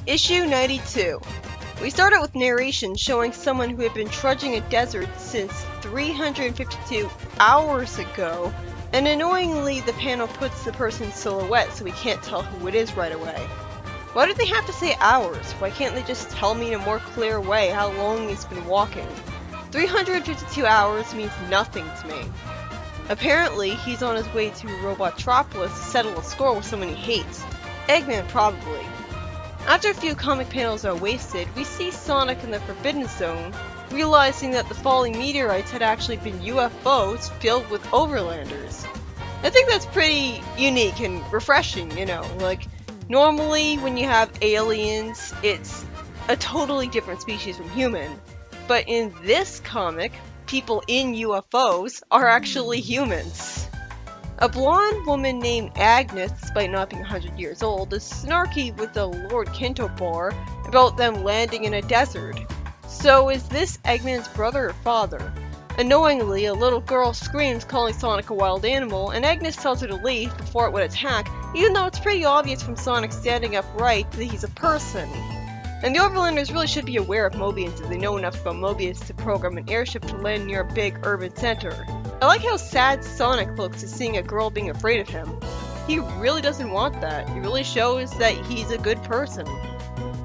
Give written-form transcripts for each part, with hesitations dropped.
Issue 92. We started with narration showing someone who had been trudging a desert since 352 hours ago, and annoyingly the panel puts the person's silhouette so we can't tell who it is right away. Why do they have to say hours? Why can't they just tell me in a more clear way how long he's been walking? 352 hours means nothing to me. Apparently, he's on his way to Robotropolis to settle a score with someone he hates. Eggman, probably. After a few comic panels are wasted, we see Sonic in the Forbidden Zone, realizing that the falling meteorites had actually been UFOs filled with overlanders. I think that's pretty unique and refreshing, you know, like, normally when you have aliens, it's a totally different species from human, but in this comic, people in UFOs are actually humans. A blonde woman named Agnes, despite not being 100 years old, is snarky with the Lord Kintobar about them landing in a desert. So is this Eggman's brother or father? Annoyingly, a little girl screams calling Sonic a wild animal, and Agnes tells her to leave before it would attack, even though it's pretty obvious from Sonic standing upright that he's a person. And the Overlanders really should be aware of Mobians if they know enough about Mobius to program an airship to land near a big urban center. I like how sad Sonic looks at seeing a girl being afraid of him. He really doesn't want that. It really shows that he's a good person.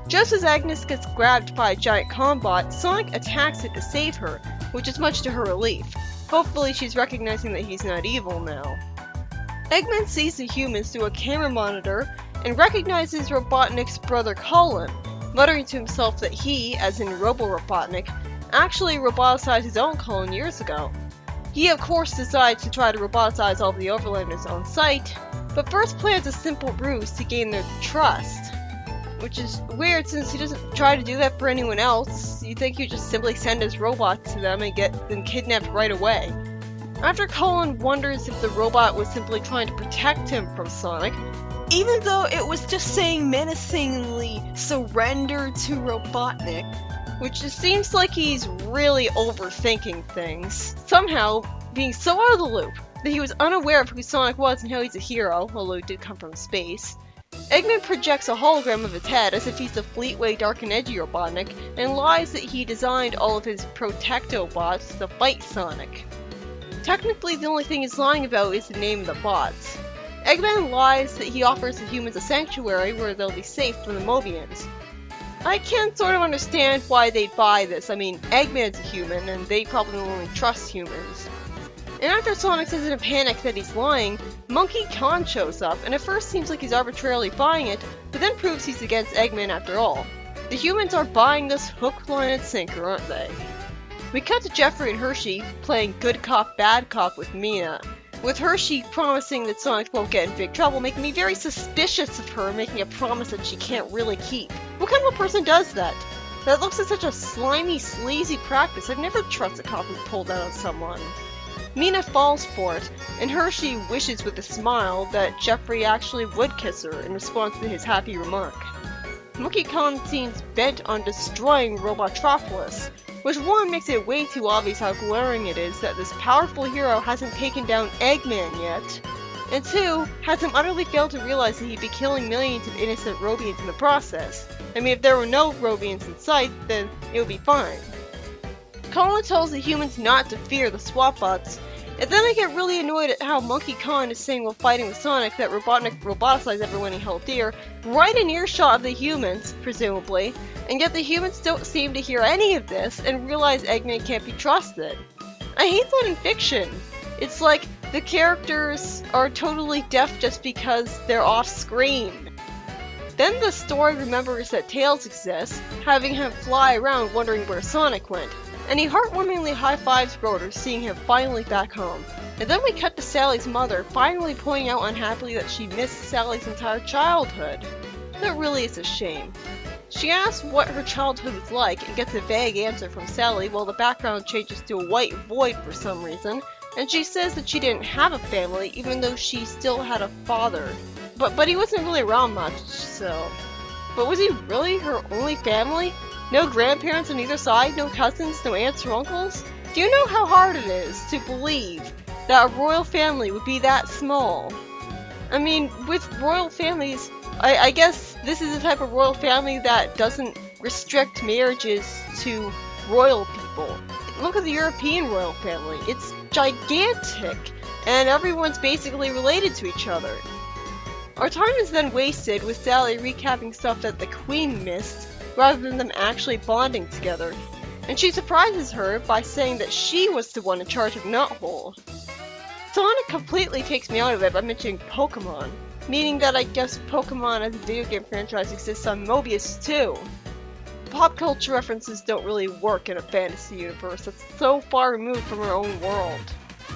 Just as Agnes gets grabbed by a giant combot, Sonic attacks it to save her, which is much to her relief. Hopefully she's recognizing that he's not evil now. Eggman sees the humans through a camera monitor and recognizes Robotnik's brother Colin, muttering to himself that he, as in Robo-Robotnik, actually roboticized his own Colin years ago. He of course decides to try to roboticize all the Overlanders on sight, but first plans a simple ruse to gain their trust. Which is weird since he doesn't try to do that for anyone else. You'd think he'd just simply send his robot to them and get them kidnapped right away. After Colin wonders if the robot was simply trying to protect him from Sonic, even though it was just saying menacingly, "Surrender to Robotnik," which just seems like he's really overthinking things. Somehow, being so out of the loop that he was unaware of who Sonic was and how he's a hero, although he did come from space, Eggman projects a hologram of his head as if he's the Fleetway Dark and Edgy Robotnik, and lies that he designed all of his Protectobots to fight Sonic. Technically, the only thing he's lying about is the name of the bots. Eggman lies that he offers the humans a sanctuary where they'll be safe from the Mobians. I can sort of understand why they'd buy this. I mean, Eggman's a human, and they probably only trust humans. And after Sonic says in a panic that he's lying, Monkey Khan shows up, and at first seems like he's arbitrarily buying it, but then proves he's against Eggman after all. The humans are buying this hook, line, and sinker, aren't they? We cut to Jeffrey and Hershey playing good cop, bad cop with Mina, with Hershey promising that Sonic won't get in big trouble, making me very suspicious of her making a promise that she can't really keep. What kind of a person does that? That looks like such a slimy, sleazy practice. I'd never trust a cop who pulled that on someone. Mina falls for it, and Hershey wishes with a smile that Jeffrey actually would kiss her in response to his happy remark. Monkey Khan seems bent on destroying Robotropolis, which one makes it way too obvious how glaring it is that this powerful hero hasn't taken down Eggman yet, and two, has him utterly failed to realize that he'd be killing millions of innocent Robians in the process. I mean, if there were no Robians in sight, then it would be fine. Colin tells the humans not to fear the swap bots, and then I get really annoyed at how Monkey Khan is saying while fighting with Sonic that Robotnik roboticized everyone he held dear, right in earshot of the humans, presumably, and yet the humans don't seem to hear any of this and realize Eggman can't be trusted. I hate that in fiction. It's like the characters are totally deaf just because they're off screen. Then the story remembers that Tails exists, having him fly around wondering where Sonic went, and he heartwarmingly high-fives Rotor seeing him finally back home. And then we cut to Sally's mother finally pointing out unhappily that she missed Sally's entire childhood. That really is a shame. She asks what her childhood was like and gets a vague answer from Sally while the background changes to a white void for some reason, and she says that she didn't have a family even though she still had a father. But he wasn't really around much, so... But was he really her only family? No grandparents on either side, no cousins, no aunts or uncles? Do you know how hard it is to believe that a royal family would be that small? I mean, with royal families, I guess this is the type of royal family that doesn't restrict marriages to royal people. Look at the European royal family. It's gigantic, and everyone's basically related to each other. Our time is then wasted with Sally recapping stuff that the Queen missed, rather than them actually bonding together. And she surprises her by saying that she was the one in charge of Knothole. Sonic completely takes me out of it by mentioning Pokemon, meaning that I guess Pokemon as a video game franchise exists on Mobius too. Pop culture references don't really work in a fantasy universe that's so far removed from our own world.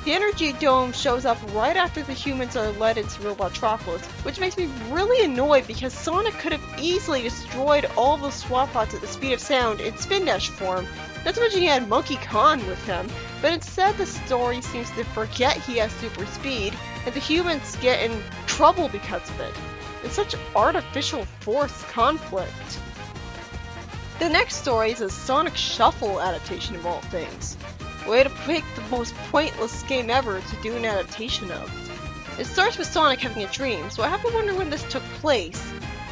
The energy dome shows up right after the humans are led into Robotropolis, which makes me really annoyed because Sonic could have easily destroyed all the swap pods at the speed of sound in Spin Dash form, not to mention he had Monkey Khan with him, but instead the story seems to forget he has super speed, and the humans get in trouble because of it. It's such artificial forced conflict. The next story is a Sonic Shuffle adaptation of all things. Way to pick the most pointless game ever to do an adaptation of. It starts with Sonic having a dream, so I have to wonder when this took place.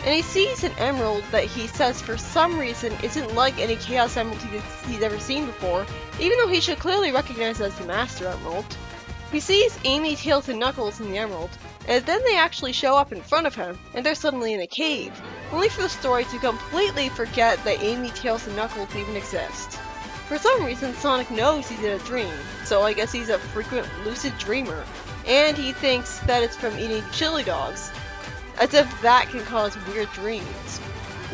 And he sees an emerald that he says for some reason isn't like any Chaos Emerald he's ever seen before, even though he should clearly recognize it as the Master Emerald. He sees Amy, Tails, and Knuckles in the emerald, and then they actually show up in front of him, and they're suddenly in a cave, only for the story to completely forget that Amy, Tails, and Knuckles even exist. For some reason, Sonic knows he's in a dream, so I guess he's a frequent lucid dreamer, and he thinks that it's from eating chili dogs, as if that can cause weird dreams.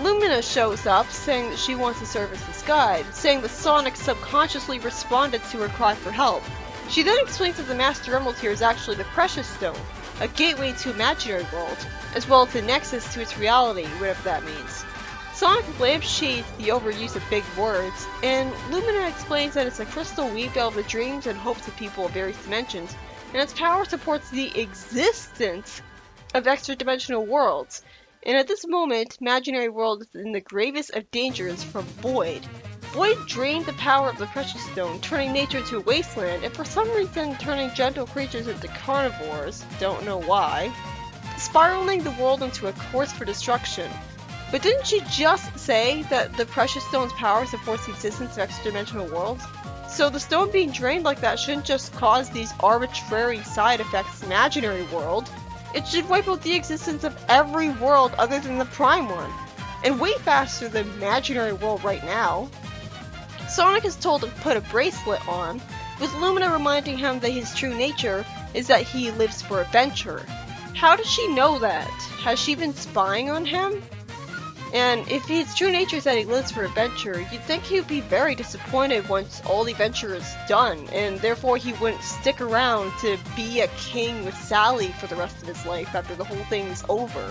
Lumina shows up, saying that she wants to serve as his guide, saying that Sonic subconsciously responded to her cry for help. She then explains that the Master Emerald here is actually the Precious Stone, a gateway to imaginary world, as well as the nexus to its reality, whatever that means. Sonic lampshades the overuse of big words, and Lumina explains that it's a crystal weaved out of the dreams and hopes of people of various dimensions, and its power supports the existence of extra-dimensional worlds. And at this moment, imaginary world is in the gravest of dangers from Void. Void drained the power of the Precious Stone, turning nature to a wasteland, and for some reason turning gentle creatures into carnivores, don't know why, spiraling the world into a course for destruction. But didn't she just say that the Precious Stone's power supports the existence of extra-dimensional worlds? So the stone being drained like that shouldn't just cause these arbitrary side effects in imaginary world. It should wipe out the existence of every world other than the prime one, and way faster than imaginary world right now. Sonic is told to put a bracelet on, with Lumina reminding him that his true nature is that he lives for adventure. How does she know that? Has she been spying on him? And if his true nature is that he lives for adventure, you'd think he would be very disappointed once all the adventure is done, and therefore he wouldn't stick around to be a king with Sally for the rest of his life after the whole thing's over.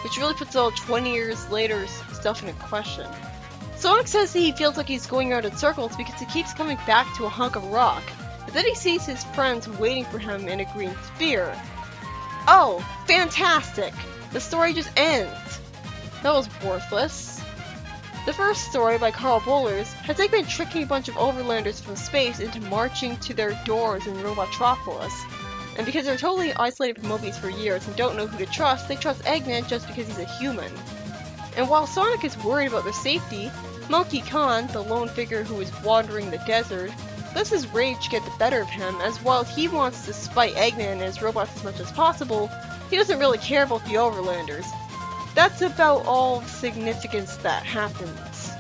Which really puts all 20 years later stuff into question. Sonic says that he feels like he's going around in circles because he keeps coming back to a hunk of rock, but then he sees his friends waiting for him in a green sphere. Oh, fantastic! The story just ends! That was worthless. The first story, by Carl Bollers, has Eggman tricking a bunch of overlanders from space into marching to their doors in Robotropolis. And because they're totally isolated from Mobius for years and don't know who to trust, they trust Eggman just because he's a human. And while Sonic is worried about their safety, Monkey Khan, the lone figure who is wandering the desert, lets his rage get the better of him, as while he wants to spite Eggman and his robots as much as possible, he doesn't really care about the overlanders. That's about all of significance that happens.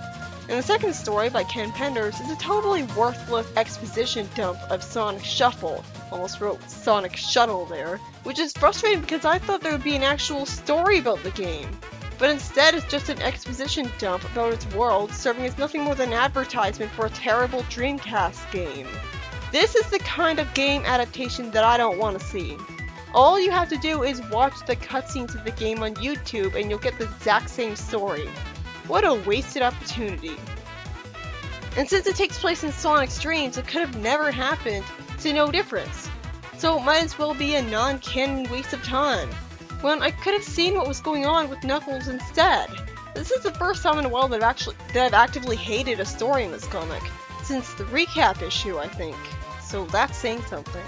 And the second story, by Ken Penders, is a totally worthless exposition dump of Sonic Shuffle. Almost wrote Sonic Shuttle there, which is frustrating because I thought there would be an actual story about the game. But instead it's just an exposition dump about its world, serving as nothing more than an advertisement for a terrible Dreamcast game. This is the kind of game adaptation that I don't want to see. All you have to do is watch the cutscenes of the game on YouTube and you'll get the exact same story. What a wasted opportunity. And since it takes place in Sonic's dreams, it could have never happened, so no difference. So it might as well be a non-canon waste of time, when I could have seen what was going on with Knuckles instead. This is the first time in a while that I've actively hated a story in this comic, since the recap issue, I think. So that's saying something.